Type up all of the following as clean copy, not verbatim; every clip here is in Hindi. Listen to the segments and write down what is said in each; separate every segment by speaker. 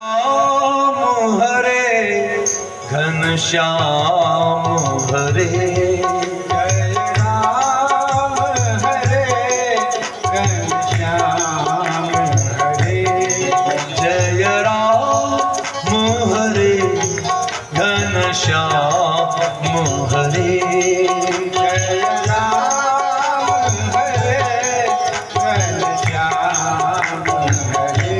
Speaker 1: राम हरे घनश्याम हरे,
Speaker 2: जय राम हरे घनश्याम हरे,
Speaker 1: जय राम हरे घनश्याम हरे,
Speaker 2: जय राम हरे घनश्याम हरे,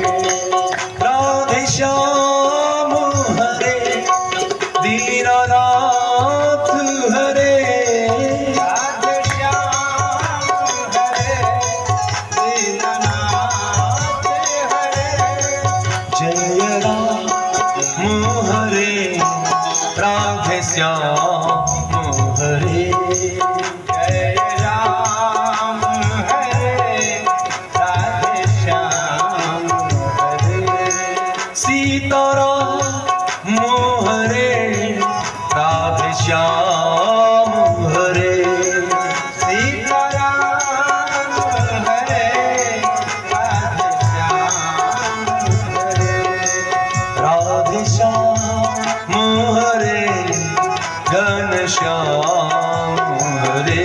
Speaker 1: राधे श्याम हरे दीनानाथ हरे,
Speaker 2: राधे श्याम हरे दीननाथ हरे,
Speaker 1: जय राम हरे राधे श्याम हरे,
Speaker 2: जय राम हरे राधे श्याम हरे,
Speaker 1: सीताराम हरे राधे श्याम हरे,
Speaker 2: सीताराम हरे राधे श्याम हरे,
Speaker 1: राधे श्याम हरे घनश्याम हरे,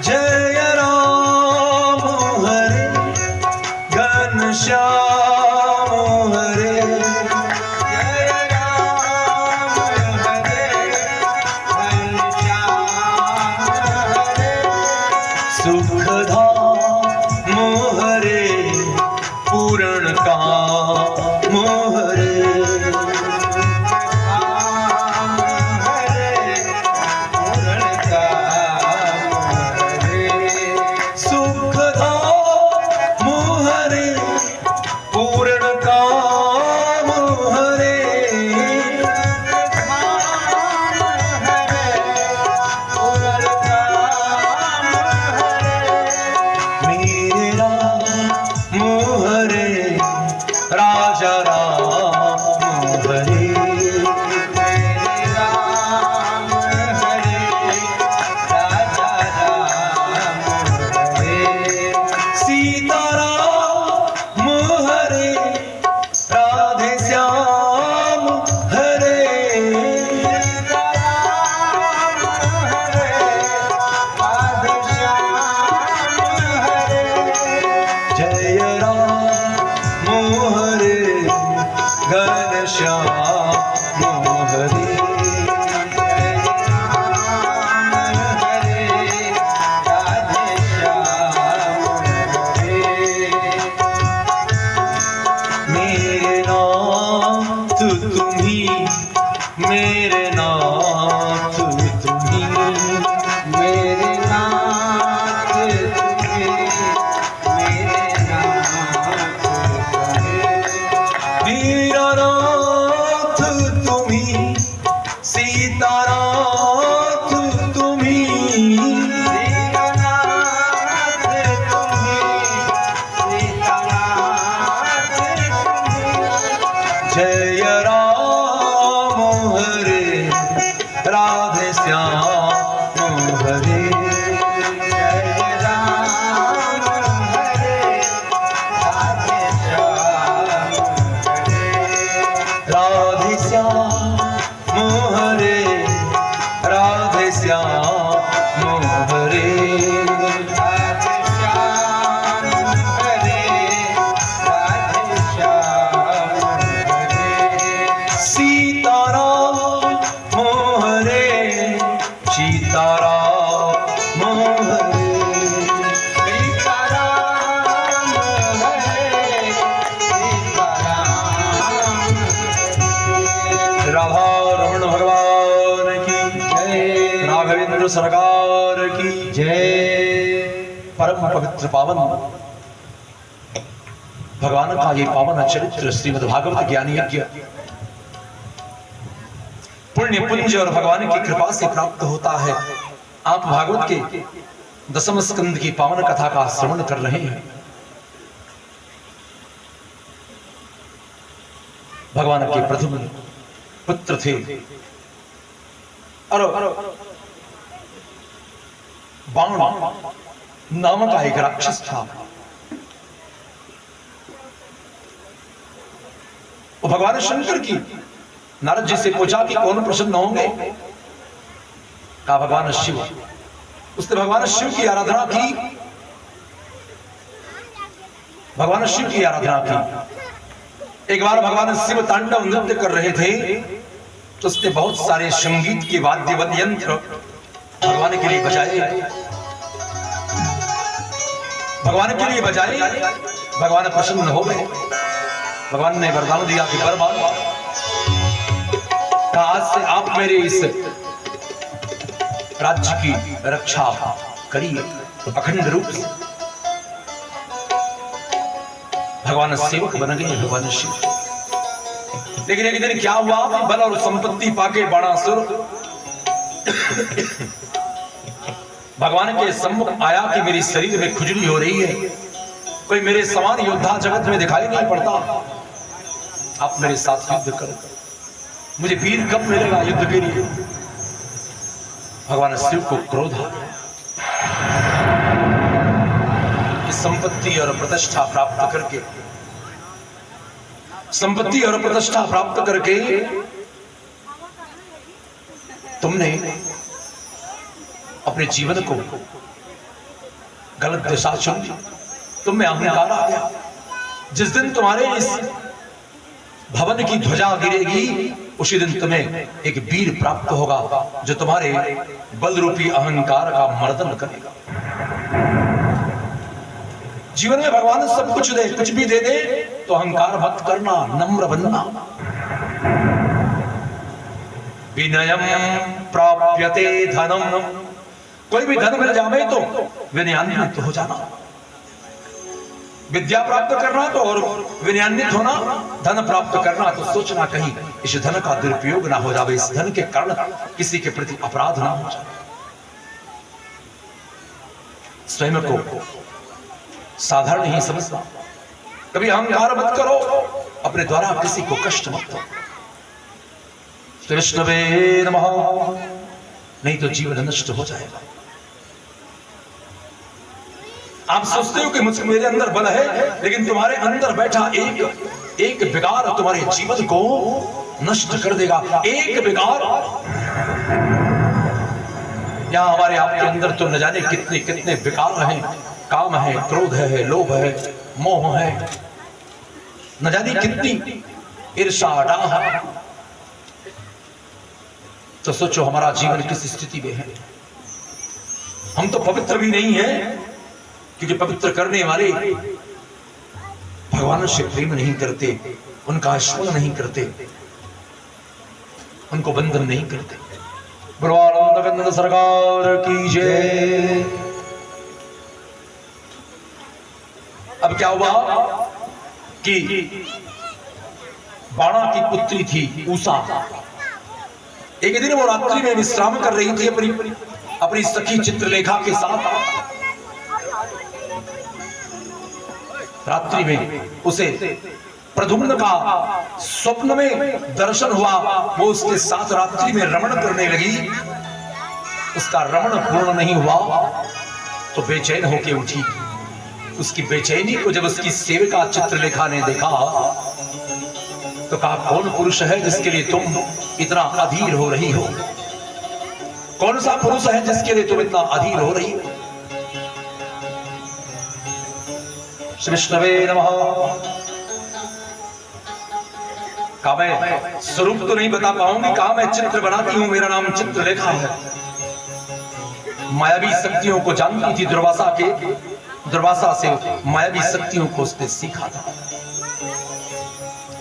Speaker 1: जय राम हरे घनश्याम हरे,
Speaker 2: जय राम हरे घनश्याम हरे,
Speaker 1: सुखधाम हरे पूर्ण काम हरे,
Speaker 2: राम हरे पूर्ण काम हरे,
Speaker 1: सुखधाम हरे पूर्ण काम हरे,
Speaker 2: राम हरे पूर्ण काम हरे,
Speaker 1: मेरे राम हरे राजा राम हरे,
Speaker 2: मेरे राम हरे राजा राम हरे,
Speaker 1: सीताराम हरे राधे श्याम हरे,
Speaker 2: राम हरे राधे श्याम हरे,
Speaker 1: जय राम हरे घनश्याम हरे,
Speaker 2: जय राम हरे राधे श्याम हरे,
Speaker 1: मेरे नाथ तुम्ही, मेरे नाथ तुम्ही,
Speaker 2: मेरे नाथ तुम्हें, मेरे नाथ तुम्हें,
Speaker 1: वीरनाथ तुम्ही, सीतानाथ तुम्ही,
Speaker 2: दीननाथ तुम्हें, सीतानाथ तुम्हें,
Speaker 1: जय राम हरे राधे श्याम हरे,
Speaker 2: जय राम हरे राधे श्याम हरे,
Speaker 1: राधे श्याम हरे राधे श्याम हरे,
Speaker 2: राधे श्याम हरे राधे श्याम हरे,
Speaker 1: सीताराम हरे सीताराम हरे,
Speaker 2: सीताराम हरे सीताराम हरे,
Speaker 1: राधा रमण भगवान की
Speaker 2: जय
Speaker 1: राघवेंद्र सरकार की
Speaker 2: जय,
Speaker 1: परम पवित्र पावन भगवान का ये पावन चरित्र श्रीमद् भागवत ज्ञान यज्ञ पुण्य पुंज और भगवान की कृपा से प्राप्त होता है। आप भागवत के दसम स्कंद की पावन कथा का श्रवण कर रहे हैं। भगवान के प्रथम पुत्र थे और बाण नाम का एक राक्षस था। वो भगवान शंकर की नारद जी से पूछा कि कौन प्रसन्न होंगे? कहा भगवान शिव। उसने भगवान शिव की आराधना की, भगवान शिव की आराधना की। एक बार भगवान शिव तांडव नृत्य कर रहे थे तो उसने बहुत सारे संगीत के वाद्य यंत्र भगवान के लिए बजाए, भगवान के लिए बजाए। भगवान प्रसन्न हो गए। भगवान ने वरदान दिया कि बरबाद, आज से आप मेरे इस राज्य की रक्षा करिए अखंड रूप से। भगवान सेवक बन गए भगवान शिव। लेकिन एक दिन क्या हुआ, बल और संपत्ति पाके बाणासुर भगवान के सम्मुख आया कि मेरी शरीर में खुजली हो रही है, कोई मेरे समान योद्धा जगत में दिखाई नहीं पड़ता, आप मेरे साथ युद्ध करो, मुझे वीर कब मिलेगा युद्ध के लिए? भगवान शिव को क्रोध आ गया। संपत्ति और प्रतिष्ठा प्राप्त करके, संपत्ति और प्रतिष्ठा प्राप्त करके तुमने अपने जीवन को गलत दिशा चुन ली, तुम में अहंकार आ गया। जिस दिन तुम्हारे इस भवन की ध्वजा गिरेगी उसी दिन तुम्हें एक वीर प्राप्त होगा जो तुम्हारे बल रूपी अहंकार का मर्दन करेगा। जीवन में भगवान सब कुछ दे, कुछ भी दे दे तो अहंकार मत करना, नम्र बनना। विनयम प्राप्यते धनम, कोई भी धन मिल जाए तो विनयान्वित हो जाना। विद्या प्राप्त करना तो और विनयान्वित होना, धन प्राप्त करना तो सोचना कहीं इस धन का दुरुपयोग ना हो जाए, इस धन के कारण किसी के प्रति अपराध ना हो जाए। स्वयं को साधारण ही समझना, कभी अहंकार मत करो, अपने द्वारा किसी को कष्ट मत दो। विष्णुवे नमः, नहीं तो जीवन नष्ट हो जाएगा। आप सोचते हो कि मुझ मेरे अंदर बल है, लेकिन तुम्हारे अंदर बैठा एक विकार तुम्हारे जीवन को नष्ट कर देगा। एक विकार यहां हमारे आपके अंदर तो न जाने कितने कितने विकार हैं, काम है, क्रोध है, लोभ है, मोह है, न जाने कितनी ईर्ष्या डाह। तो सोचो हमारा जीवन किस स्थिति में है। हम तो पवित्र भी नहीं है, क्योंकि पवित्र करने वाले भगवान से प्रेम नहीं करते, उनका स्मरण नहीं करते, उनको बंधन नहीं करते। ब्रह्मानंद सरकार की जय। अब क्या हुआ कि बाणा की पुत्री थी उषा, एक दिन वो रात्रि में विश्राम कर रही थी अपनी सखी चित्रलेखा के साथ। रात्रि में उसे प्रद्युम्न का स्वप्न में दर्शन हुआ, वो उसके साथ रात्रि में रमण करने लगी। उसका रमण पूर्ण नहीं हुआ तो बेचैन होकर उठी। उसकी बेचैनी को जब उसकी सेविका चित्रलेखा ने देखा तो कहा, कौन पुरुष है जिसके लिए तुम इतना अधीर हो रही हो? कौन सा पुरुष है जिसके लिए तुम इतना अधीर हो रही हो? श्री विष्णवे नमः। कहा मैं स्वरूप तो नहीं बता पाऊंगी, कहा मैं चित्र बनाती हूं, मेरा नाम चित्रलेखा है। मायावी शक्तियों को जानती थी, दुर्वासा से मायावी शक्तियों को उसने सीखा था।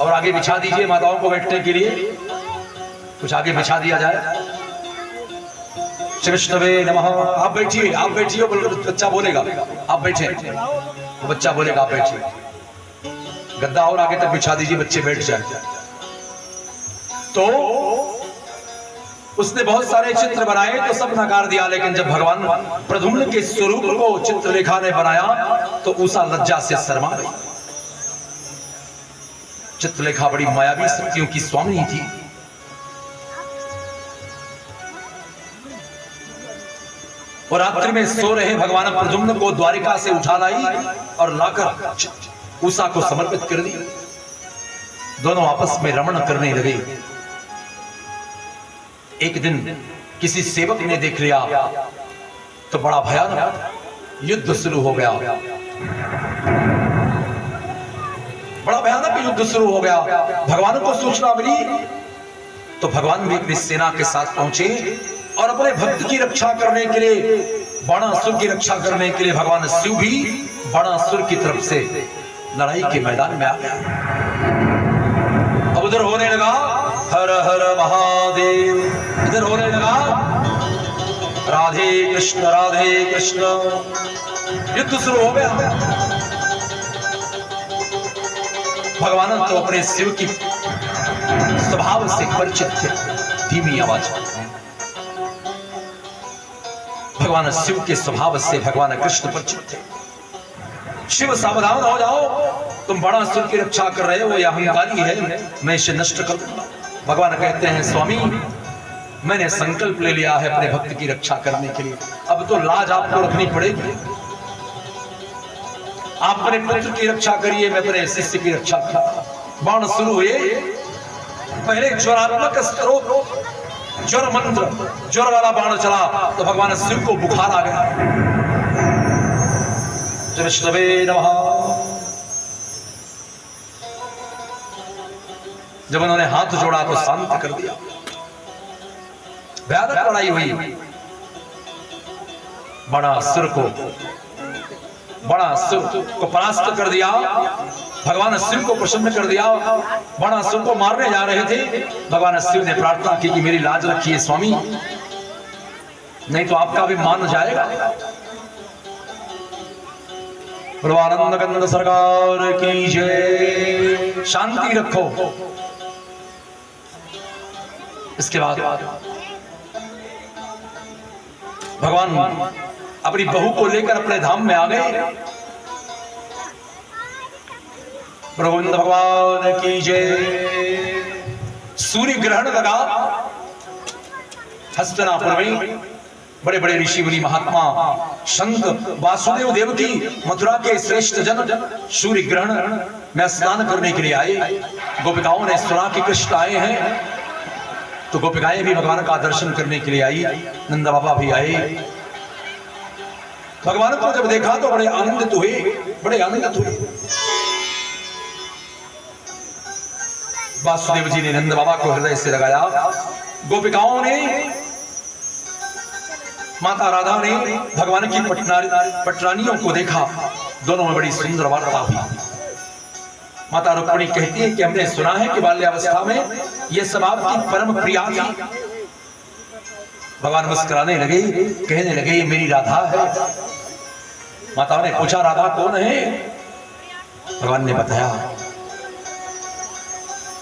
Speaker 1: और आगे बिछा दीजिए माताओं को बैठने के लिए, कुछ आगे बिछा दिया जाए। श्री विष्णवे नमः। आप बैठिए, आप बैठिए, बच्चा बोलेगा, आप बैठे, बच्चा बोलेगा आप बैठिए। गद्दा और आगे तक बिछा दीजिए, बच्चे बैठ जाए। तो उसने बहुत सारे चित्र बनाए तो सब नकार दिया, लेकिन जब भगवान प्रद्युम्न के स्वरूप को चित्रलेखा ने बनाया तो उषा लज्जा से शर्मा गई। चित्रलेखा बड़ी मायावी शक्तियों की स्वामी थी। और रात्रि में सो रहे भगवान प्रद्युम्न को द्वारिका से उठा लाई और लाकर उषा को समर्पित कर दी। दोनों आपस में रमण करने लगे। एक दिन किसी सेवक ने देख लिया तो बड़ा भयानक युद्ध शुरू हो गया। बड़ा भयानक युद्ध शुरू हो गया। भगवान को सूचना मिली तो भगवान भी अपनी सेना के साथ पहुंचे और अपने भक्त की रक्षा करने के लिए, बाणासुर की रक्षा करने के लिए भगवान शिव भी बाणासुर की तरफ से लड़ाई के मैदान में आ गया। अब उधर होने लगा हर हर महादेव, इधर होने लगा राधे कृष्ण युद्ध शुरू हो गया। भगवान तो अपने शिव की स्वभाव से परिचित थे। धीमी आवाज में भगवान शिव के स्वभाव से भगवान कृष्ण परिचित थे। शिव सावधान हो जाओ, तुम बाणासुर की रक्षा कर रहे हो, यह अहंकारी है, मैं इसे नष्ट कर दूंगा। भगवान कहते हैं स्वामी मैंने संकल्प ले लिया है अपने भक्त की रक्षा करने के लिए, अब तो लाज आपको रखनी पड़ेगी। आप अपने पुत्र की रक्षा करिए, मैं अपने शिष्य की रक्षा करूंगा। बाण शुरू हुए। पहले ज्वरात्मक स्त्रोत ज्वर मंत्र, ज्वर वाला बाण चला तो भगवान शिव को बुखार आ गया। विष्णवे नमः। जब उन्होंने हाथ जोड़ा तो शांत कर दिया। भयानक लड़ाई हुई। बाणासुर को परास्त कर दिया। भगवान शिव को प्रसन्न कर दिया। बाणासुर को मारने जा रहे थे। भगवान शिव ने प्रार्थना की कि मेरी लाज रखिए स्वामी, नहीं तो आपका भी मान जाएगा। आनंद गंध सरकार की जय। शांति रखो। इसके बाद भगवान अपनी बहू को लेकर अपने धाम में आ गए। गोविंद भगवान की जय। सूर्य ग्रहण लगा हस्तिनापुर में। बड़े बड़े ऋषि मुनि महात्मा संत वासुदेव देव की मथुरा के श्रेष्ठ जन सूर्य ग्रहण में स्नान करने के लिए आए। गोपिकाओं ने सुना कि कृष्ण आए हैं तो गोपिकाएं भी भगवान का दर्शन करने के लिए आई। नंद बाबा भी आए। भगवान को जब देखा तो बड़े आनंदित हुए। वासुदेव जी ने नंद बाबा को हृदय से लगाया। गोपिकाओं ने, माता राधा ने भगवान की पटरानियों को देखा। दोनों में बड़ी सुंदर वार्ता हुई। माता रुक्मिणी कहती है कि हमने सुना है कि बाल्यावस्था में यह सब आपकी परम प्रिया थी। भगवान मुस्कुराने लगे, कहने लगे ये मेरी राधा है। माता ने पूछा राधा कौन है? भगवान ने बताया।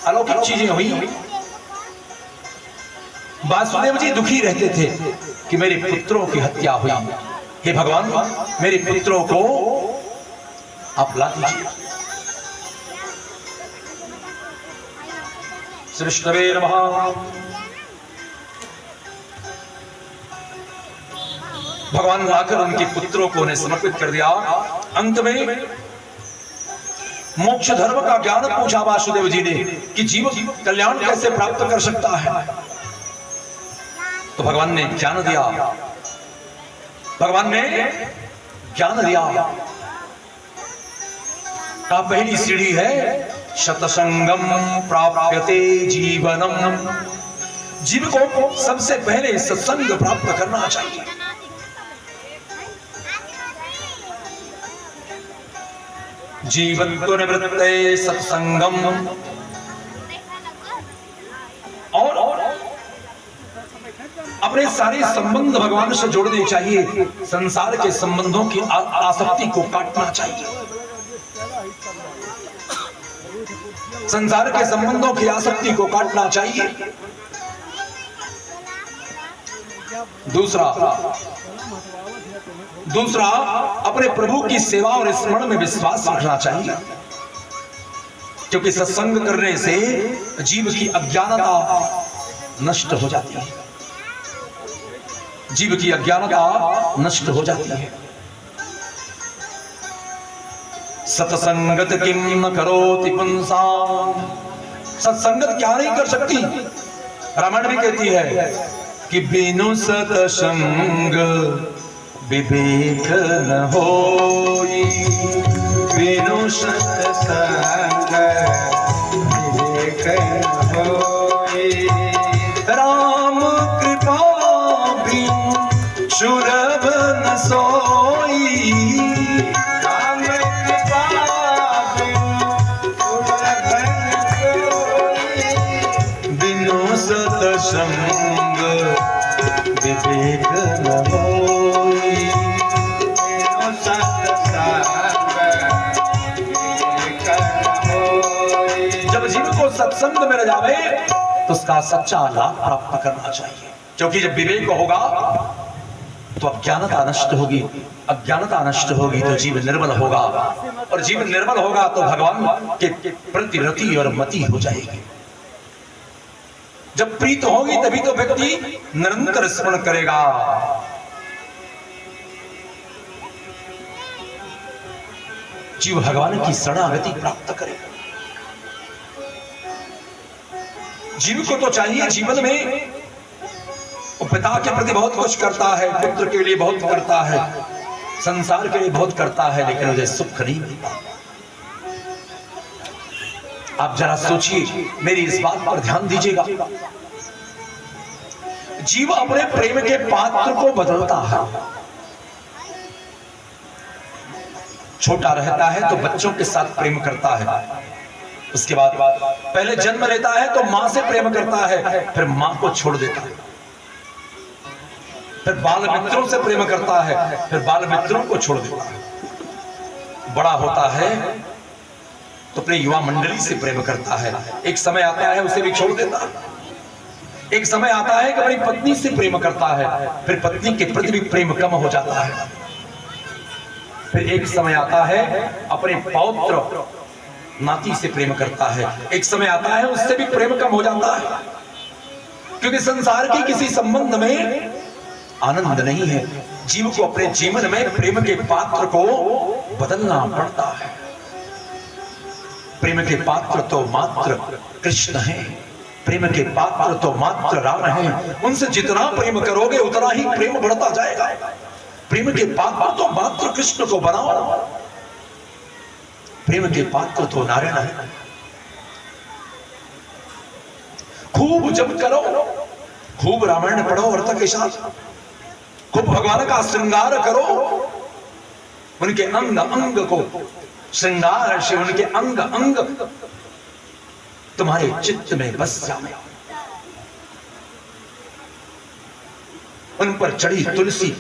Speaker 1: अलौकिक चीजें हुई। वासुदेव जी दुखी रहते थे कि मेरे पुत्रों की हत्या हुई। हे भगवान मेरे पुत्रों को आप ला दीजिए। विष्णवे नमः। भगवान लाकर उनके पुत्रों को उन्हें समर्पित कर दिया। अंत में मोक्ष धर्म का ज्ञान पूछा वासुदेव जी ने कि जीव कल्याण कैसे प्राप्त कर सकता है। तो भगवान ने ज्ञान दिया। भगवान ने ज्ञान दिया। का पहली सीढ़ी है शतसंगम प्राप्यते जीवनम। जीव को सबसे पहले सत्संग प्राप्त करना चाहिए। जीवन तो निवृत्ते सत्संगम। और अपने सारे संबंध भगवान से जोड़ने चाहिए। संसार के संबंधों की आसक्ति को काटना चाहिए। संसार के संबंधों की आसक्ति को काटना चाहिए। दूसरा अपने प्रभु की सेवा और स्मरण में विश्वास रखना चाहिए, क्योंकि सत्संग करने से जीव की अज्ञानता नष्ट हो जाती है। जीव की अज्ञानता नष्ट हो जाती है। सत्संगत किम न करोति पुंसाम, सत्संगत क्या नहीं कर सकती। रामायण भी कहती है कि बिनु सत्संग विवेक न होई,
Speaker 2: बिनु सत्संग विवेक न होई।
Speaker 1: राम कृपा बिनु सुलभ न सोई,
Speaker 2: राम कृपा बिनु सुलभ न सोई।
Speaker 1: बिनु सत्संग विवेक न होई।
Speaker 2: बिनु सत्संग विवेक न होई।
Speaker 1: जब जीव को सत्संग में जावे तो उसका सच्चा लाभ प्राप्त करना चाहिए, क्योंकि जब विवेक होगा तो अज्ञानता नष्ट होगी, अज्ञानता नष्ट होगी तो जीव निर्मल होगा, और जीव निर्मल होगा तो भगवान के प्रति रति और मति हो जाएगी। जब प्रीत होगी तभी तो व्यक्ति निरंतर स्मरण करेगा। जीव भगवान की शरणागति प्राप्त करेगा। जीव को तो चाहिए जीवन में वो पिता के प्रति बहुत कुछ करता है, पुत्र के लिए बहुत करता है, संसार के लिए बहुत करता है, लेकिन मुझे सुख नहीं मिलता। आप जरा सोचिए, मेरी इस बात पर ध्यान दीजिएगा। जीव अपने प्रेम के पात्र को बदलता है। छोटा रहता है तो बच्चों के साथ प्रेम करता है, उसके बाद पहले जन्म लेता है तो मां से प्रेम करता है, फिर मां को छोड़ देता है, फिर बाल मित्रों से प्रेम करता है, फिर बाल मित्रों को छोड़ देता है। बड़ा होता है तो अपने युवा मंडली से प्रेम करता है, एक समय आता है उसे भी छोड़ देता है। एक समय आता है कि अपनी पत्नी से प्रेम करता है, फिर पत्नी के प्रति भी प्रेम कम हो जाता है। फिर एक समय आता है अपने पौत्र नाती से प्रेम करता है, एक समय आता है उससे भी प्रेम कम हो जाता है, क्योंकि संसार के किसी संबंध में आनंद नहीं है। जीव को अपने जीवन में प्रेम के पात्र को बदलना पड़ता है। प्रेम के पात्र तो मात्र कृष्ण हैं, प्रेम के पात्र तो मात्र राम हैं। उनसे जितना प्रेम करोगे उतना ही प्रेम बढ़ता जाएगा। प्रेम के पात्र तो मात्र कृष्ण को बनाओ, प्रेम के पात्र तो नारायण है। खूब जप करो, खूब रामायण पढ़ो अर्थ के साथ, खूब भगवान का श्रृंगार करो, उनके अंग अंग को श्रृंगार से उनके अंग अंग तुम्हारे चित्त में बस जाए। उन पर चढ़ी तुलसी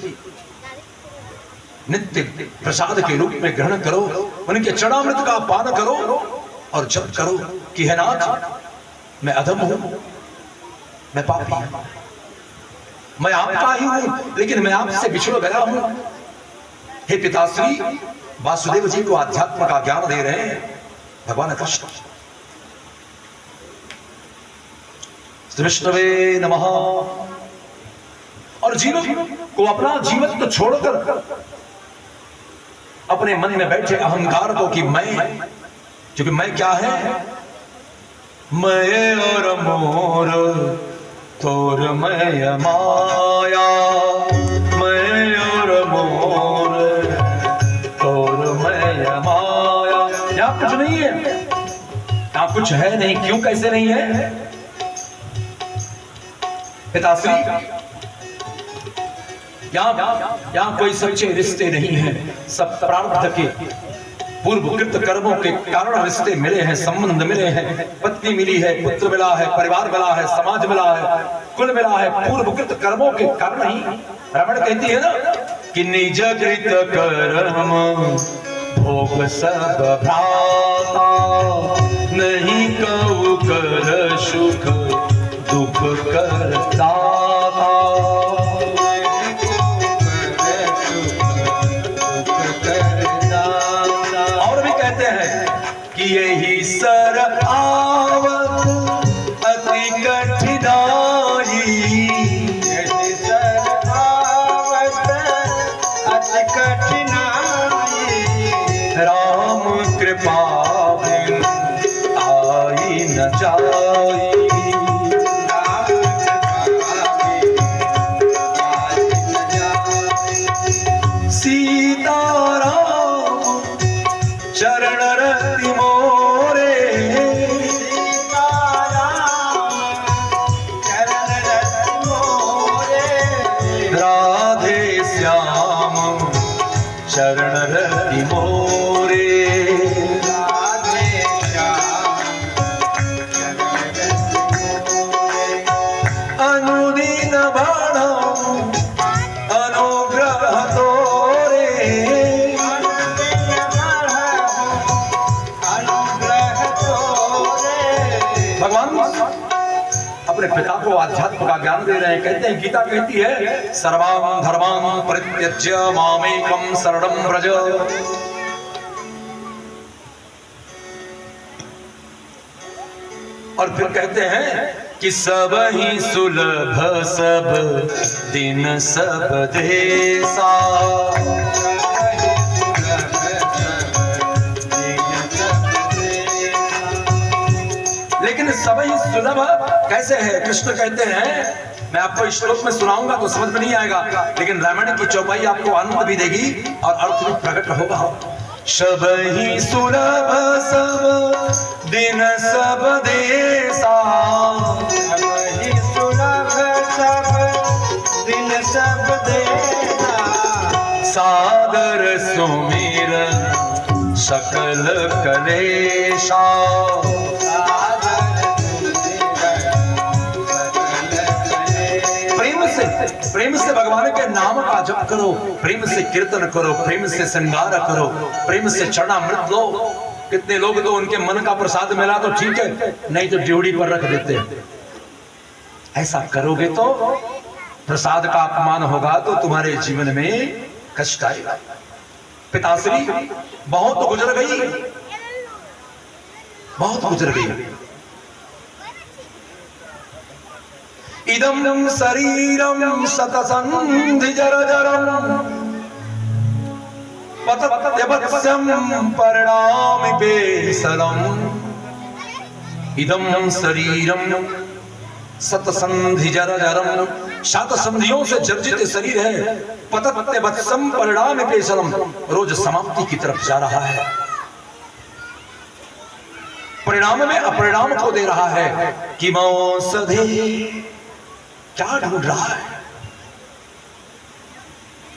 Speaker 1: नित्य प्रसाद के रूप में ग्रहण करो, उनके चरणामृत का पान करो और जप करो कि हे नाथ मैं अधम हूं, मैं पापी हूं, मैं आपका ही हूं, लेकिन मैं आपसे बिछड़ गया हूं। हे पिताश्री, वासुदेव जी को आध्यात्म का ज्ञान दे रहे हैं भगवान कृष्ण। विष्णवे नमः। और जीव को अपना जीवन तो छोड़कर अपने मन में बैठे अहंकार को कि मैं, क्योंकि मैं क्या है, मैं और मोर तोर मैं माया, मैं और मोर तोर मैं माया। यहाँ कुछ नहीं है, यहाँ कुछ है नहीं। क्यों, कैसे नहीं है पिताश्री? यहाँ कोई सच्चे रिश्ते नहीं है, सब प्रारब्ध के पूर्वकृत कर्मों के कारण रिश्ते मिले हैं, संबंध मिले हैं। पत्नी मिली है, पुत्र मिला है, परिवार मिला है, समाज मिला है, कुल मिला है, पूर्वकृत कर्मों के कारण ही। रामायण कहती है ना कि निज कृत कर्म भोग सब भ्राता, नहीं कहु कर सुख दुख करता। और भी कहते हैं कि यही सर आवत अति कठिनाई,
Speaker 2: यही सर आवत कठिनाई
Speaker 1: राम कृपा बिन आई न जाई।
Speaker 2: राम कृपा बिन आई न जाई।
Speaker 1: सीता राम चरण रति मोरे,
Speaker 2: सीता राम चरण रति मोरे।
Speaker 1: राधे श्याम चरण रति मोरे।
Speaker 2: राधे श्याम चरण रति मोरे।
Speaker 1: अनुदीन भाणो अनुग्रह तोरे।
Speaker 2: अनुदिन बढ़ो अनुग्रह तोरे।
Speaker 1: भगवान अपने पिता को आध्यात्म का ज्ञान दे रहे हैं। कहते हैं, गीता कहती है, सर्वान् धर्मान् परित्यज्य मामेकं शरणं व्रज। और फिर कहते हैं कि सब ही सुलभ सब दिन सब देसा। लेकिन सब ही सुलभ कैसे है? कृष्ण कहते हैं, मैं आपको इस श्लोक में सुनाऊंगा तो समझ में नहीं आएगा, लेकिन रामायण की चौपाई आपको आनंद भी देगी और अर्थ भी प्रकट होगा। सब ही सुलभ सब दिन सब देसा।
Speaker 2: वही सुलभ सब दिन सब देना।
Speaker 1: सादर सुमिरन सकल कलेशा। प्रेम से भगवान के नाम का जप करो, प्रेम से कीर्तन करो, प्रेम से श्रृंगार करो, प्रेम से चरणामृत लो। कितने लोग तो उनके मन का प्रसाद मिला तो ठीक है, नहीं तो ड्यूटी पर रख देते हैं। ऐसा करोगे तो प्रसाद का अपमान होगा तो तुम्हारे जीवन में कष्ट आएगा। पिताश्री बहुत गुजर गई, बहुत गुजर गई। इदं शरीरं शतसन्धि जर्जरं पतत्यवत्स्यं परिणामि पेशलम्। इदं शरीरं शतसन्धि जर्जरं, सात संधियों से जर्जित शरीर है। पतत्यवत्स्यं परिणामि पेशलम्, रोज समाप्ति की तरफ जा रहा है। परिणाम में अपरिणाम को दे रहा है। कि मौसधे, क्या ढूंढ रहा है?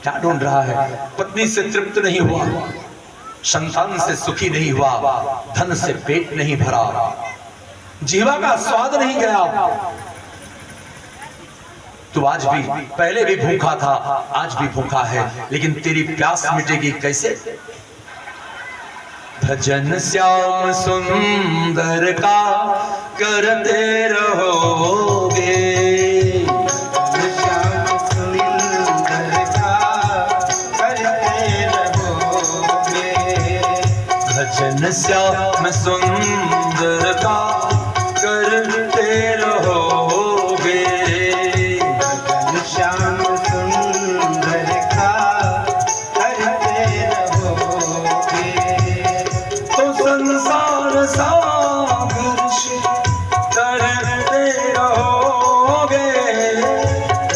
Speaker 1: क्या ढूंढ रहा है? पत्नी से तृप्त नहीं हुआ, संतान से सुखी नहीं हुआ, धन से पेट नहीं भरा, जीवा का स्वाद नहीं गया। तू आज भी, पहले भी भूखा था, आज भी भूखा है, लेकिन तेरी प्यास मिटेगी कैसे? भजन श्याम सुंदर का करते रहोगे।
Speaker 2: श्याम सुंदर का करते रहोगे।
Speaker 1: भजन श्याम सुंदर का करते रहोगे।
Speaker 2: भजन श्याम सुंदर का करते रहोगे।
Speaker 1: तो संसार सागर से तरते रहोगे।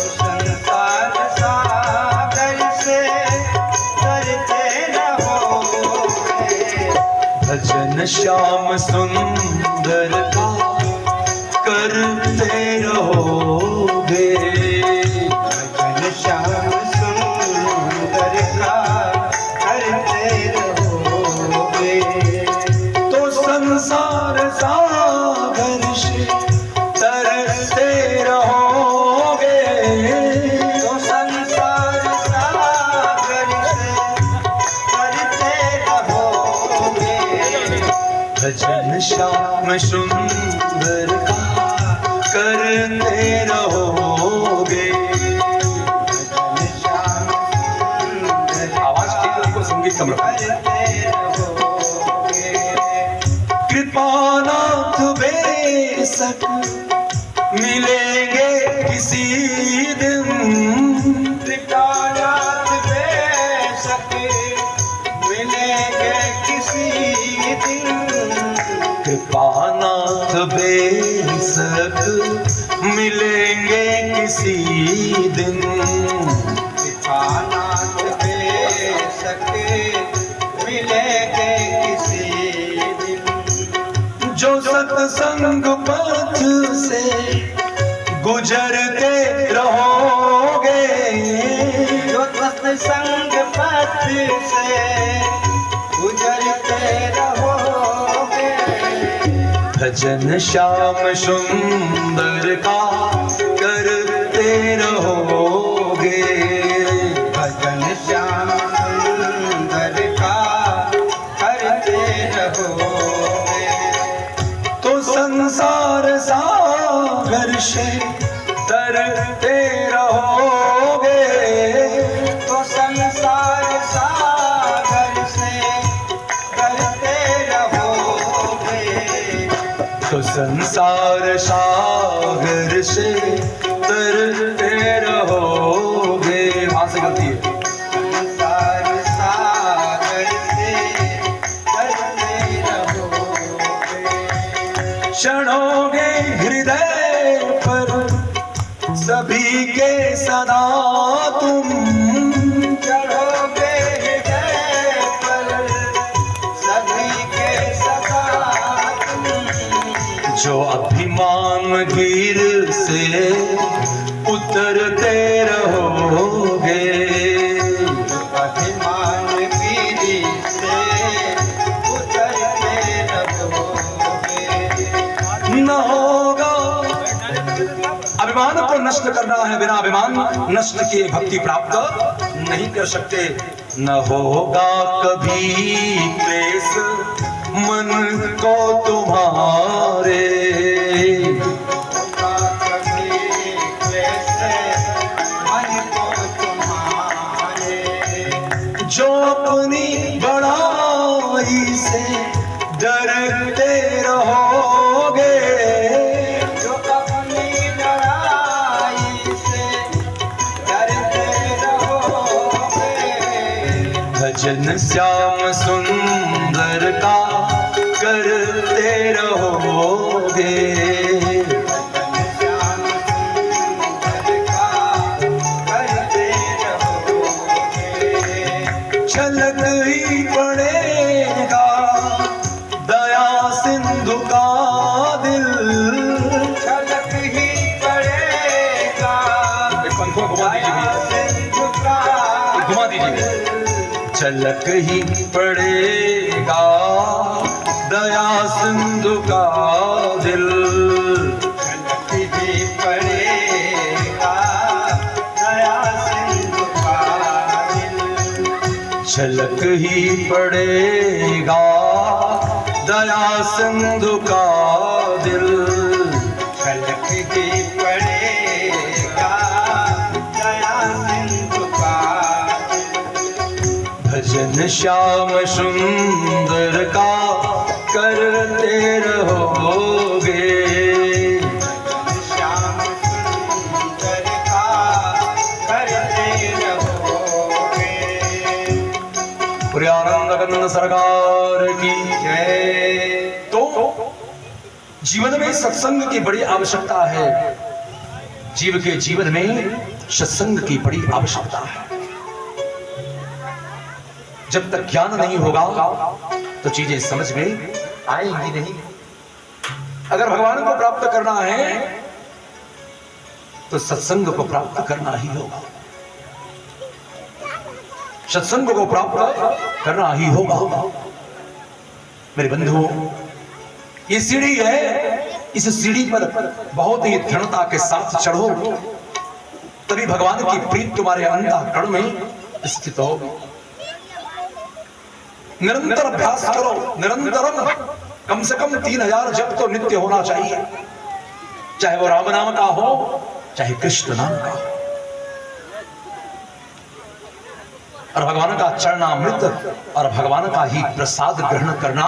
Speaker 2: संसार सागर से तरते रहोगे।
Speaker 1: भजन श्याम सुंदर का करते रहोगे।
Speaker 2: भजन श्याम सुंदर का करते रहोगे।
Speaker 1: तो संसार सागर से तरते रहोगे।
Speaker 2: तो संसार सागर से तरते रहोगे।
Speaker 1: भजन श्याम सुंदर का करते रहोगे।
Speaker 2: भजन श्याम सुंदर
Speaker 1: आवाज ठीक है, संगीत कम रखो।
Speaker 2: करते रहोगे।
Speaker 1: कृपानाथ बेशक मिलेंगे किसी दिन।
Speaker 2: कृपानाथ बेशक सक मिलेंगे किसी दिन।
Speaker 1: कृपानाथ बेशक मिलेंगे किसी दिन।
Speaker 2: कृपानाथ बेशक मिलेंगे किसी दिन।
Speaker 1: जो सत्संग पथ से गुजरते रहोगे,
Speaker 2: जो सत्संग पथ से गुजरते रहोगे,
Speaker 1: भजन श्याम सुंदर का करते रहोगे।
Speaker 2: भजन श्याम सुंदर का करते रहोगे,
Speaker 1: तो संसार सागर से तरते रहोगे।
Speaker 2: तो संसार सागर से करते रहोगे।
Speaker 1: तो संसार सागर से तरते रहोगे। वहां से गलती है।
Speaker 2: संसार सागर से करते रहोगे।
Speaker 1: चढ़ोगे हृदय पर सभी के सदा तुम।
Speaker 2: चढ़ोगे हृदय पर सभी के सदा तुम।
Speaker 1: जो अभिमान गिर से उतरते रहोगे।
Speaker 2: अभिमान गिरी से उतरते रहोगे।
Speaker 1: न होगा अभिमान को नष्ट करना है, बिना अभिमान नष्ट किए भक्ति प्राप्त नहीं कर सकते। न होगा कभी क्लेश मन को तुम्हारे।
Speaker 2: कभी क्लेश मन को तुम्हारे।
Speaker 1: जो अपनी बड़ाई से डरते रहोगे।
Speaker 2: जो अपनी लड़ाई से डरते रहोगे।
Speaker 1: भजन श्याम सुंदर का करते रहोगे।
Speaker 2: श्याम सुंदर का करते रहोगे।
Speaker 1: झलक ही पड़ेगा दया सिंधु का दिल।
Speaker 2: झलक ही पड़ेगा
Speaker 1: पंखों घुमा दीजिए, घुमा दीजिए। झलक ही पड़ेगा दया सिंधु का दिल।
Speaker 2: झलक ही पड़ेगा दया सिंधु का दिल।
Speaker 1: झलक ही पड़ेगा दया सिंधु का दिल।
Speaker 2: झलक ही पड़ेगा दया सिंधु का दिल।
Speaker 1: भजन श्याम सुंदर का करते रहोगे।
Speaker 2: श्याम सुंदर का करते रहोगे।
Speaker 1: प्रियानंद गंध सरकार की जय। तो जीवन में सत्संग की बड़ी आवश्यकता है। जीव के जीवन में सत्संग की बड़ी आवश्यकता है। जब तक ज्ञान नहीं होगा तो चीजें समझ में आएंगी नहीं। अगर भगवान को प्राप्त करना है तो सत्संग को प्राप्त करना ही होगा। सत्संग को प्राप्त करना ही होगा। मेरे बंधुओं, ये सीढ़ी है, इस सीढ़ी पर बहुत ही दृढ़ता के साथ चढ़ो, तभी भगवान की प्रीत तुम्हारे अंतःकरण में स्थित होगी। निरंतर अभ्यास करो, निरंतरम कम से कम 3000 जप तो नित्य होना चाहिए, चाहे वो राम नाम का हो चाहे कृष्ण नाम का हो। और भगवान का चरणामृत और भगवान का ही प्रसाद ग्रहण करना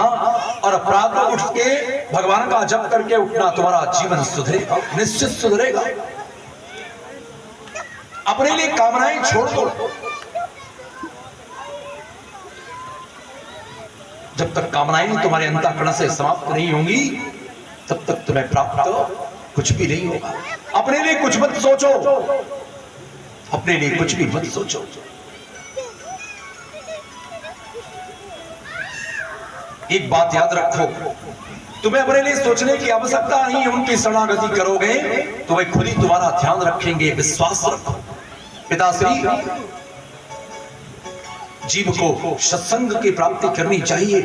Speaker 1: और प्रातः उठ के भगवान का जप करके उठना, तुम्हारा जीवन सुधरेगा, निश्चित सुधरेगा। अपने लिए कामनाएं छोड़ दो, जब तक कामनाएं तुम्हारे अंतःकरण से समाप्त नहीं होंगी तब तक तुम्हें प्राप्त कुछ भी नहीं होगा। अपने लिए कुछ मत सोचो, अपने लिए कुछ भी मत सोचो। एक बात याद रखो, तुम्हें अपने लिए सोचने की आवश्यकता नहीं है। उनकी शरणागति करोगे तो वे खुद ही तुम्हारा ध्यान रखेंगे। विश्वास रखो। पिताश्री, जीव को सत्संग की प्राप्ति करनी चाहिए,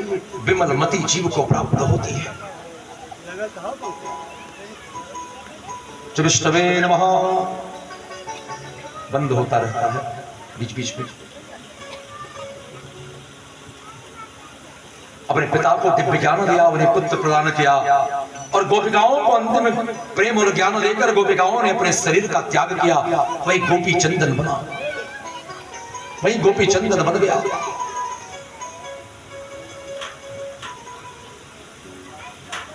Speaker 1: विमल मति जीव को प्राप्त होती है। विष्णवे नमः बंद होता रहता है बीच बीच में। अपने पिता को दिव्य ज्ञान दिया, उन्हें पुत्र प्रदान किया और गोपिकाओं को अंतिम प्रेम और ज्ञान देकर गोपिकाओं ने अपने शरीर का त्याग किया। वही गोपी चंदन बना, वही गोपी चंदन बन गया।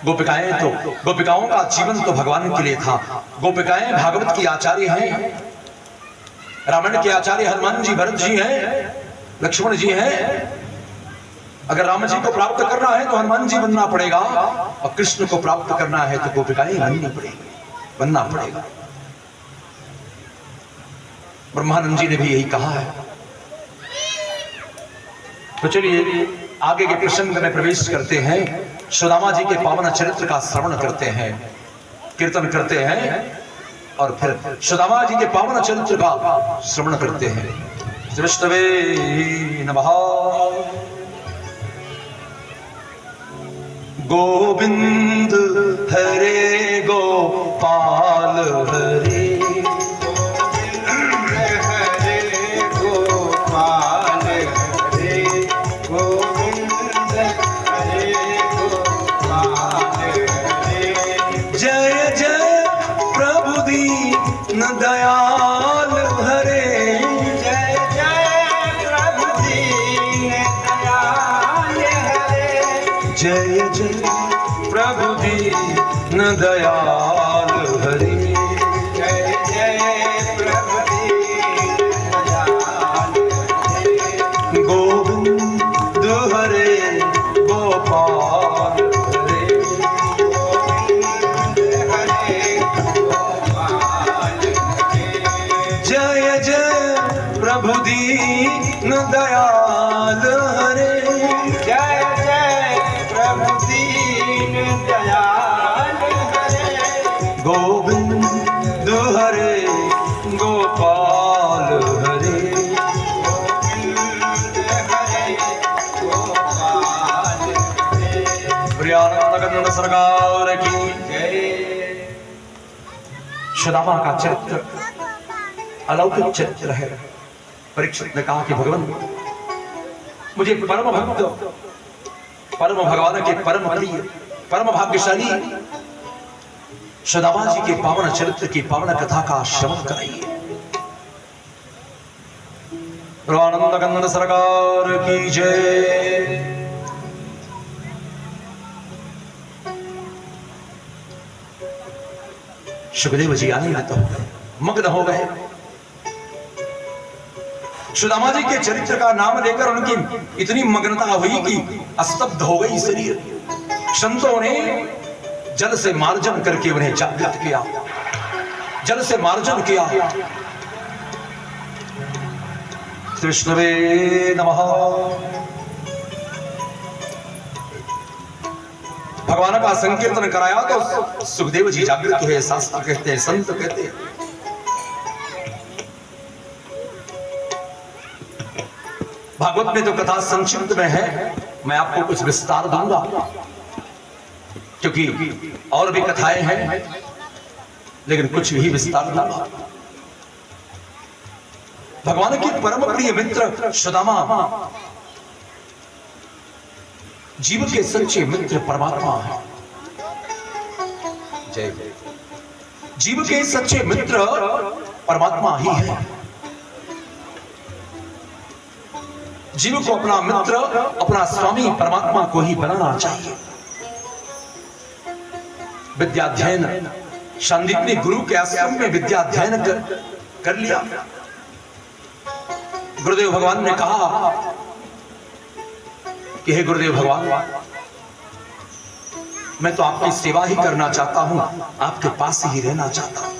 Speaker 1: गोपिकाएं तो, गोपिकाओं का जीवन तो भगवान के लिए था। गोपिकाएं भागवत की आचार्य हैं, रामायण के आचार्य हनुमान जी, भरत जी हैं, लक्ष्मण जी हैं। अगर राम जी को प्राप्त करना है तो हनुमान जी बनना पड़ेगा, और कृष्ण को प्राप्त करना है तो गोपिकाएं बनना पड़ेगा। ब्रह्मानंद जी ने भी यही कहा है। तो चलिए आगे के प्रसंग में प्रवेश करते हैं। सुदामा जी के पावन चरित्र का श्रवण करते हैं, कीर्तन करते हैं और फिर सुदामा जी के पावन चरित्र का श्रवण करते हैं। विष्णवे नमः। गोविंद हरे गोपाल हरे,
Speaker 2: हरे गोपाल हरे, गोविंद हरे गोपाल हरे।
Speaker 1: जय जय प्रभु दीन दयाल हरे,
Speaker 2: जय जय प्रभु दीन दयाल हरे।
Speaker 1: जय जय प्रभु दीन दयाल हरे।
Speaker 2: जय जय प्रभु दीन दयाल हरे।
Speaker 1: गोविंद हरे गोपाल हरे,
Speaker 2: गोविंद हरे गोपाल हरे।
Speaker 1: जय जय प्रभु दीन दयाल हरे।
Speaker 2: जय जय प्रभु दीन दयाल हरे।
Speaker 1: गोविंद हरे गोपाल हरे।
Speaker 2: गोविंद हरे गोपाल हरे।
Speaker 1: प्रियानंद गंध सरकार की
Speaker 2: जय।
Speaker 1: सुदामा का चरित्र अलौकिक चरित्र है। परीक्षित ने कहा कि भगवान, मुझे परम भक्त, परम भगवान के परम प्रिय, परम भाग्यशाली सुदामा जी के पावन चरित्र की पावन कथा का श्रवण कराइए। प्रियानंद गंध सरकार की जय। सुखदेव जी आनंदित हो गए, मग्न हो गए। सुदामा जी के चरित्र का नाम लेकर उनकी इतनी मग्नता हुई कि स्तब्ध हो गई शरीर। संतों ने जल से मार्जन करके उन्हें जागृत किया, जल से मार्जन किया। विष्णवे नमः। भगवान का संकीर्तन कराया तो सुखदेव जी जागृत हुए। शास्त्र कहते हैं, संत कहते हैं, भागवत में तो कथा संक्षिप्त में है, मैं आपको कुछ विस्तार दूंगा क्योंकि और भी कथाएं हैं, लेकिन कुछ भी विस्तार दूंगा। भगवान के परम प्रिय मित्र सुदामा जीव के सच्चे मित्र परमात्मा है। जय। जीव के सच्चे मित्र परमात्मा ही है। जीव को अपना मित्र, अपना स्वामी परमात्मा को ही बनाना चाहिए। विद्याध्ययन, संदीपनी गुरु के आश्रम में विद्याध्ययन कर लिया। गुरुदेव भगवान ने कहा कि हे गुरुदेव भगवान, मैं तो आपकी सेवा ही करना चाहता हूं, आपके पास ही रहना चाहता हूं।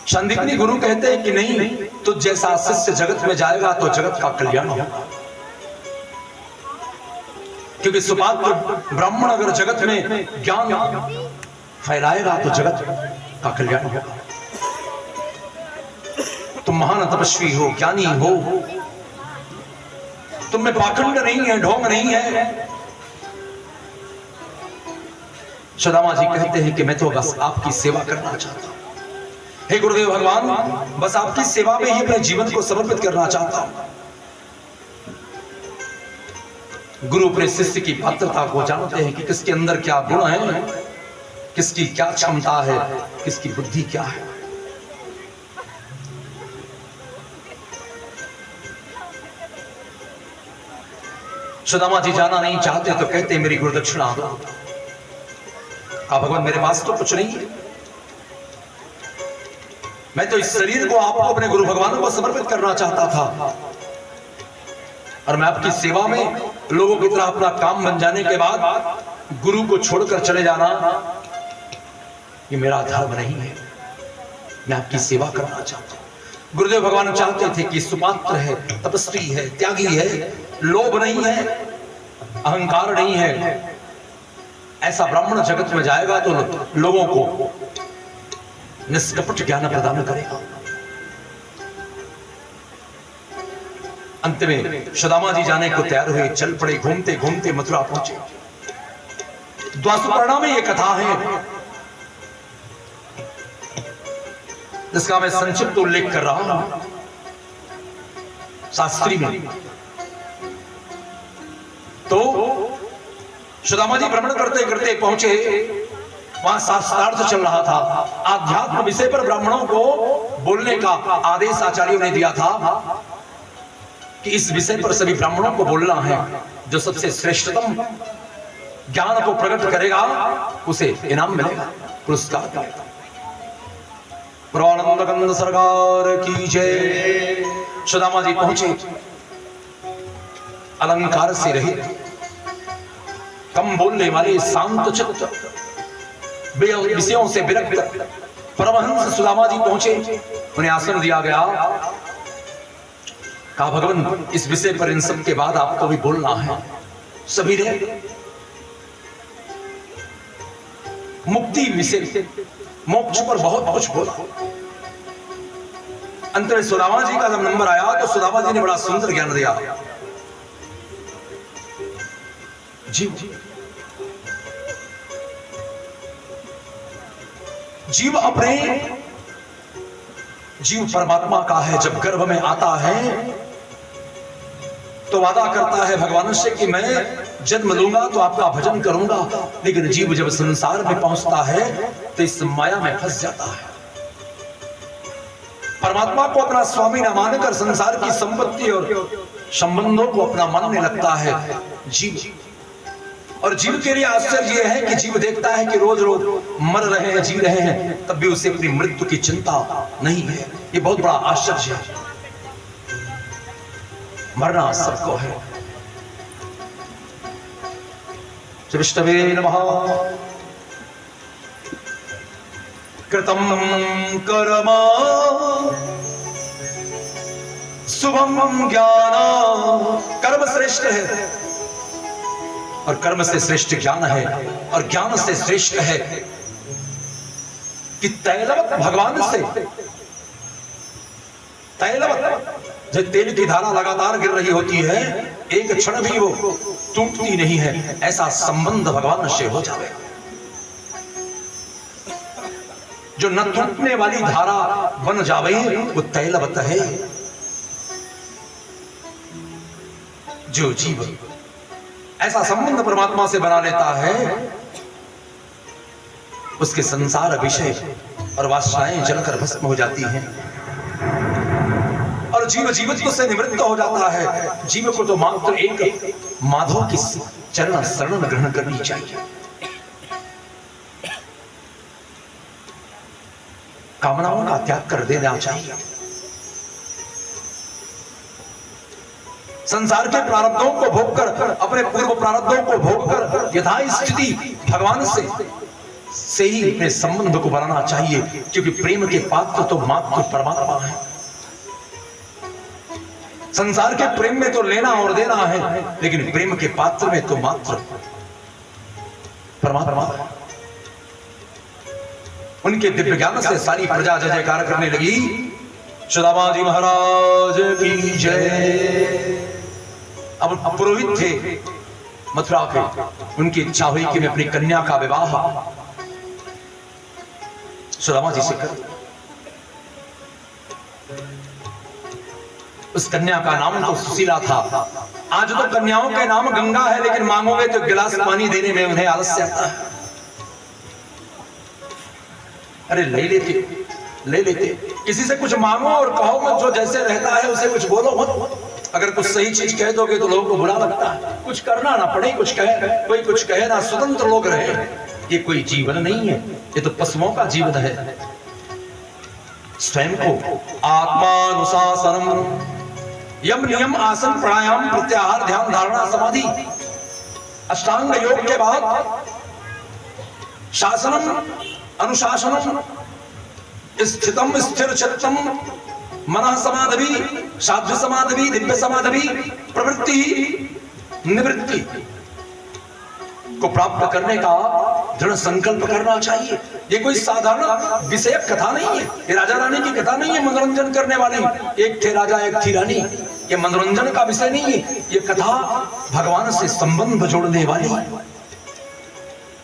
Speaker 1: संदीपनी गुरु कहते हैं कि नहीं, तो जैसा शिष्य जगत में जाएगा तो जगत का कल्याण होगा, क्योंकि सुपात्र ब्राह्मण अगर जगत में ज्ञान फैलाएगा तो जगत का कल्याण होगा। तुम महान तपस्वी हो, ज्ञानी हो, तुम में पाखंड नहीं है, ढोंग नहीं है। सुदामा जी कहते हैं कि मैं तो बस आपकी सेवा करना चाहता हूं। हे गुरुदेव भगवान, बस आपकी सेवा में ही अपने जीवन को समर्पित करना चाहता हूं। गुरु अपने शिष्य की पात्रता को जानते हैं कि किसके अंदर क्या गुण है, किसकी क्या क्षमता है, किसकी बुद्धि क्या है। सुदामा जी जाना नहीं चाहते तो कहते मेरी गुरुदक्षिणा दो। भगवान मेरे पास तो कुछ नहीं है, मैं तो इस शरीर को आपको अपने गुरु भगवान को समर्पित करना चाहता था, और मैं आपकी सेवा में लोगों की तरह अपना काम बन जाने के बाद गुरु को छोड़कर चले जाना, ये मेरा धर्म नहीं है। मैं आपकी सेवा करना चाहता हूं। गुरुदेव भगवान चाहते थे कि सुपात्र है, तपस्वी है, त्यागी है, लोभ नहीं है, अहंकार नहीं है, ऐसा ब्राह्मण जगत में जाएगा तो लोगों को निष्कपट ज्ञान प्रदान करेगा। अंत में सुदामा जी जाने को तैयार हुए, चल पड़े, घूमते घूमते मथुरा पहुंचे। द्वासुपर्णा में यह कथा है जिसका मैं संक्षिप्त उल्लेख कर रहा हूं शास्त्री में। तो सुदामा जी भ्रमण करते करते पहुंचे, वहां शास्त्रार्थ चल रहा था। आध्यात्म विषय पर ब्राह्मणों को बोलने का आदेश आचार्यों ने दिया था कि इस विषय पर सभी ब्राह्मणों को बोलना है। जो सबसे श्रेष्ठतम ज्ञान को प्रकट करेगा उसे इनाम मिलेगा, पुरस्कार मिलेगा। प्रवानंद कंद सरकार की जय। सुदामा जी पहुंचे, अलंकार से रहित, कम बोलने वाले, शांत चित्त, विषयों से विरक्त परमहंस सुदामा जी पहुंचे। उन्हें आसन दिया गया। कहा भगवान इस विषय पर इन सब के बाद आपको भी बोलना है। सभी ने मुक्ति विषय, मोक्ष पर बहुत कुछ बोला। अंत में सुदामा जी का जब नंबर आया तो सुदामा जी ने बड़ा सुंदर ज्ञान दिया। जीव परमात्मा का है। जब गर्भ में आता है तो वादा करता है भगवान से कि मैं जन्म लूंगा तो आपका भजन करूंगा, लेकिन जीव जब संसार में पहुंचता है तो इस माया में फंस जाता है। परमात्मा को अपना स्वामी न मानकर संसार की संपत्ति और संबंधों को अपना मानने लगता है जीव। और जीव के लिए आश्चर्य यह है कि जीव देखता है कि रोज रोज मर रहे हैं, जी रहे हैं, तब भी उसे अपनी मृत्यु की चिंता नहीं है। ये बहुत बड़ा आश्चर्य है। मरना सबको है। विष्णवे नमः। कृतम कर्म शुभम ज्ञान। कर्म श्रेष्ठ है और कर्म से श्रेष्ठ ज्ञान है, और ज्ञान से श्रेष्ठ है कि तैलवत भगवान से, तैलवत जो तेल की धारा लगातार गिर रही होती है, एक क्षण भी वो टूटती नहीं है, ऐसा संबंध भगवान से हो जाए। जो न टूटने वाली धारा बन जावे वो तैलवत है। जो जीव ऐसा संबंध परमात्मा से बना लेता है, उसके संसार विषय और वासनाएं जलकर भस्म हो जाती हैं, और जीव जीवित्व से निवृत्त हो जाता है। जीव को तो मात्र एक माधव की चरण शरण ग्रहण करनी चाहिए। कामनाओं का त्याग कर देना चाहिए। संसार के प्रारब्धों को भोगकर, अपने पूर्व प्रारब्धों को भोगकर यथा स्थिति भगवान से ही अपने संबंध को बनाना चाहिए, क्योंकि प्रेम के पात्र तो मात्र परमात्मा है। संसार के प्रेम में तो लेना और देना है, लेकिन प्रेम के पात्र में तो मात्र परमात्मा है। उनके दिव्य ज्ञान से सारी प्रजा जय जयकार करने लगी। सुदामा जी महाराज की जय। अब पुरोहित थे मथुरा के, उनकी इच्छा हुई कि मैं अपनी कन्या का विवाह सुदामा जी से कर। उस कन्या का नाम तो सुशीला था। आज तो कन्याओं के नाम गंगा है, लेकिन मांगोगे तो गिलास पानी देने में उन्हें आलस्य आता है। अरे ले लेते किसी से कुछ मांगो और कहो मत, जो जैसे रहता है उसे कुछ बोलो मत। अगर कुछ सही चीज कह दोगे तो लोगों को बुरा लगता है। कुछ करना ना पड़े, कुछ कहे कोई कुछ कहे ना, स्वतंत्र लोग रहे। ये कोई जीवन नहीं है, ये तो पशुओं का जीवन है। स्वयं को आत्मानुशासनम, यम नियम आसन प्राणायाम प्रत्याहार ध्यान धारणा समाधि, अष्टांग योग के बाद शासनम अनुशासनम स्थितम स्थिर चित्तम मनः समाधि साध्य समाधि दिव्य समाधि प्रवृत्ति निवृत्ति को प्राप्त करने का दृढ़ संकल्प करना चाहिए। ये कोई साधारण विषयक कथा नहीं है, ये राजा रानी की कथा नहीं है मनोरंजन करने वाली। एक थे राजा एक थी रानी, ये मनोरंजन का विषय नहीं है। ये कथा भगवान से संबंध जोड़ने वाली,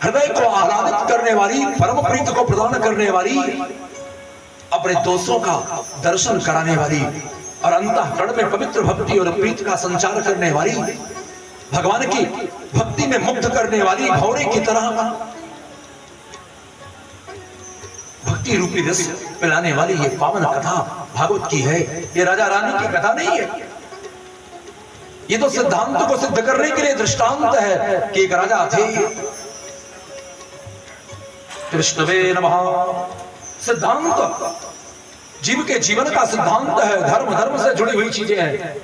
Speaker 1: हृदय को आह्लादित करने वाली, परम प्रीति को प्रदान करने वाली, अपने दोषों का दर्शन कराने वाली और अंतःकरण में पवित्र भक्ति और प्रीति का संचार करने वाली, भगवान की भक्ति में मुग्ध करने वाली, भौरे की तरह भक्ति रूपी रस पिलाने वाली ये पावन कथा भागवत की है। ये राजा रानी की कथा नहीं है। ये तो सिद्धांत को सिद्ध करने के लिए दृष्टांत है कि एक राजा थे, कृष्णवे नमः। सिद्धांत जीव के जीवन का सिद्धांत है। धर्म से जुड़ी हुई चीजें हैं।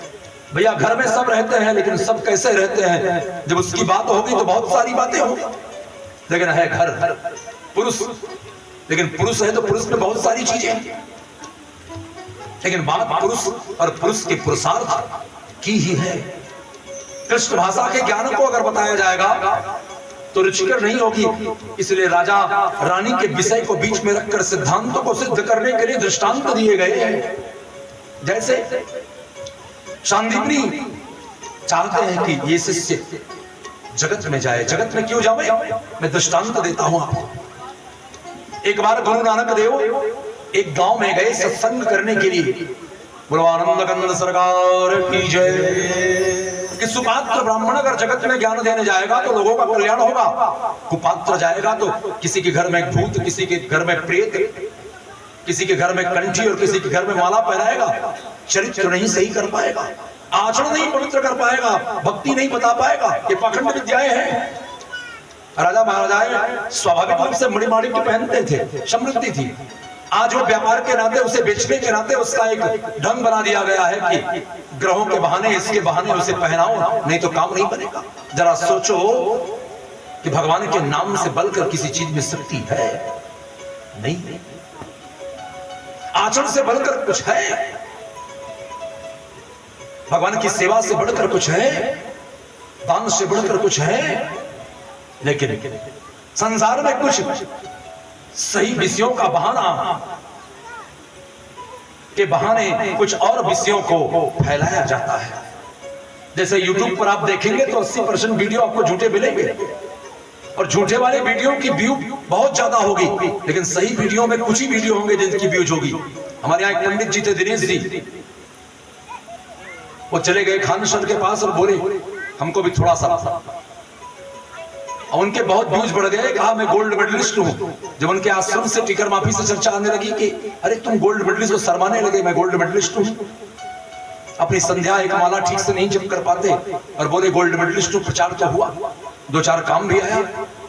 Speaker 1: भैया घर में सब रहते हैं, लेकिन सब कैसे रहते हैं, जब उसकी बात होगी तो बहुत सारी बातें होंगी। लेकिन है घर पुरुष, लेकिन पुरुष है तो पुरुष में बहुत सारी चीजें हैं, लेकिन बात पुरुष और पुरुष के पुरुषार्थ की ही है। कृष्ण भाषा के ज्ञान को अगर बताया जाएगा तो रुचिकर नहीं होगी। इसलिए राजा रानी के विषय को बीच में रखकर सिद्धांतों को सिद्ध करने के लिए दृष्टांत दिए गए हैं। जैसे शांतिप्री चाहते हैं कि ये शिष्य जगत में जाए। जगत में क्यों जावे, मैं दृष्टांत देता हूं आपको। एक बार गुरु नानक देव एक गांव में गए सत्संग करने के लिए। बोलो आनंद कंद सरकार की जय। कि सुपात्र ब्राह्मण अगर जगत में ज्ञान देने जाएगा तो लोगों का कल्याण होगा। कुपात्र जाएगा तो किसी के घर में भूत, किसी के घर में प्रेत, किसी के घर में कंठी और किसी के घर में माला पहनाएगा। चरित्र नहीं सही कर पाएगा, आचरण नहीं पवित्र कर पाएगा, भक्ति नहीं बता पाएगा। ये पाखंड विद्याएं हैं। राजा महाराजाएं स्वाभाविक रूप से मणिमाणिक पहनते थे, समृद्धि थी। आज वो व्यापार के नाते, उसे बेचने के नाते उसका एक ढंग बना दिया गया है कि ग्रहों के बहाने, इसके बहाने उसे पहनाओ, नहीं तो काम नहीं बनेगा। जरा सोचो कि भगवान के नाम से बढ़कर किसी चीज में शक्ति है? नहीं। आचरण से बढ़कर कुछ है? भगवान की सेवा से बढ़कर कुछ है? दान से बढ़कर कुछ है? लेकिन संसार में कुछ सही विषयों का बहाना के बहाने कुछ और विषयों को फैलाया जाता है। जैसे YouTube पर आप देखेंगे तो 80% वीडियो आपको झूठे मिलेंगे, और झूठे वाले वीडियो की व्यू बहुत ज्यादा होगी, लेकिन सही वीडियो में कुछ ही वीडियो होंगे जिनकी व्यूज होगी। हमारे यहाँ एक पंडित जी थे, दिनेश जी, वो चले गए खानसर के पास और बोले हमको भी थोड़ा सा, और उनके बहुत व्यूज बढ़ गए। कहा मैं गोल्ड मेडलिस्ट हूँ। जब उनके आश्रम से टिकर माफी से चर्चा आने लगी कि अरे तुम गोल्ड मेडलिस्ट, वो शर्माने लगे मैं गोल्ड मेडलिस्ट हूँ। अपनी संध्या एक माला ठीक से नहीं जप कर पाते और बोले गोल्ड मेडलिस्ट हूँ। प्रचार तो हुआ, 2-4 काम भी आया,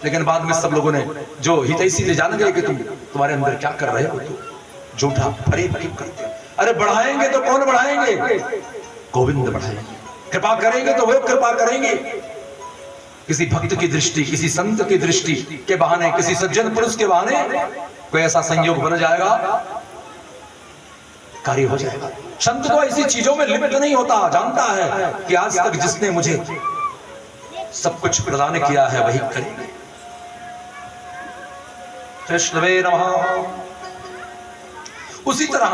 Speaker 1: लेकिन बाद में सब लोगों ने जो हितैषी थे जान गए कि तुम्हारे अंदर क्या कर रहे हो, तो झूठा फरेब करते। अरे बढ़ाएंगे तो कौन बढ़ाएंगे? गोविंद बढ़ाएंगे। कृपा करेंगे तो वो कृपा करेंगे। किसी भक्त की दृष्टि, किसी संत की दृष्टि के बहाने, किसी सज्जन पुरुष के बहाने कोई ऐसा संयोग बन जाएगा, कार्य हो जाएगा। संत तो ऐसी चीजों में लिप्त नहीं होता, जानता है कि आज तक जिसने मुझे सब कुछ प्रदान किया है वही करेंगे। कृष्ण वे नमः। उसी तरह